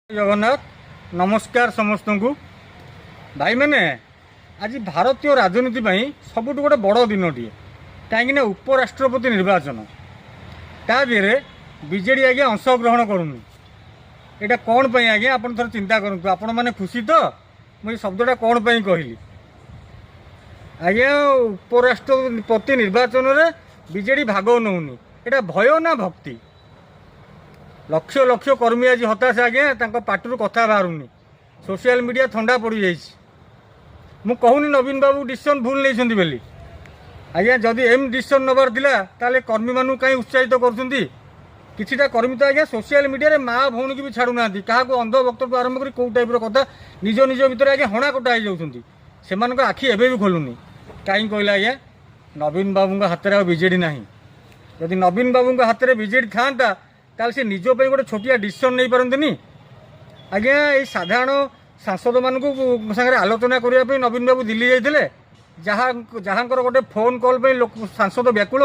जगन्नाथ नमस्कार समस्त को भाई मैंने आज भारतीय राजनीति सबुठ गोटे बड़ दिनटे कहीं उपराष्ट्रपति निर्वाचन ता देहरे बीजेडी आज्ञा अंशग्रहण करूनी यहाँ कौन पर आज्ञा आप थोड़ा चिंता करूँ आपण मैंने खुशी तो मुझे शब्दटा कौन पर कहली आज्ञा उपराष्ट्रपति निर्वाचन में बीजेडी भाग नौनी यहाँ भय ना भक्ति लक्ष लक्ष कर्मी आज हताश आज्ञा पाटर कथा बाहरुनी सोशल मीडिया थंडा पड़ जाइए मु कहूनी नवीन बाबू डिसीजन भूल नहीं बोली आज्ञा जदि एम डिसीजन नबार ताले कर्मी मानू कहीं उत्साहित कर कर्मी तो आज्ञा सोशल मीडिया माँ भौणी की भी छाड़ूना क्या अंध वक्तव्य आरंभ कर कौ टाइप कथा निज निज भितर आज्ञा हणा कटा हो जाती से आखि एवं भी खोलुनी कहीं कहला आज्ञा नवीन बाबू हाथ में बीजेडी ना जदि नवीन बाबू हाथ में बीजेडी था ताल से निज गोटे छोटिया डिसीजन नहीं पारती आज्ञा ये साधारण सांसद मान सागर आलोचना करने नवीन बाबू दिल्ली जाते जहाँ गोटे फोन कॉल सांसद व्याकुल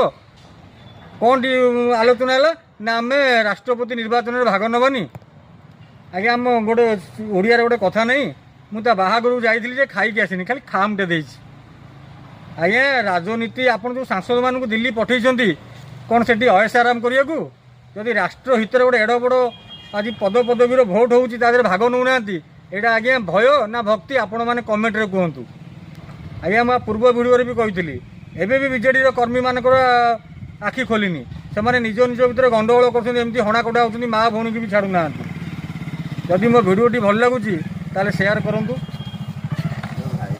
कौन आलोचना है ना आम राष्ट्रपति निर्वाचन में भाग नबानी आज्ञा आम गोटे ओडिया गोटे कथा नहीं मुझे बाहागर जाइए खाई आसनी खाली खामटे दे आज्ञा राजनीति आपन जो सांसद मान दिल्ली पठे कौन से अयस आराम करने को जदि राष्ट्र हित गोटे एड़ बड़ आज पद पदवीर भोट होती भाग नौना यहाँ आज्ञा भय ना भक्ति आपण मैंने कमेंट रे कहतु आज्ञा मैं पूर्व भिडियो भी कही एवं भी बीजेडी कर्मी मानक आखि खोलिनी से निज निज भितर गंडगोल करमती हणाकटा होती माँ भौणी की भी छाड़ूना जदि मो भिडियोटी भल लगुच ताले शेयर करूँ।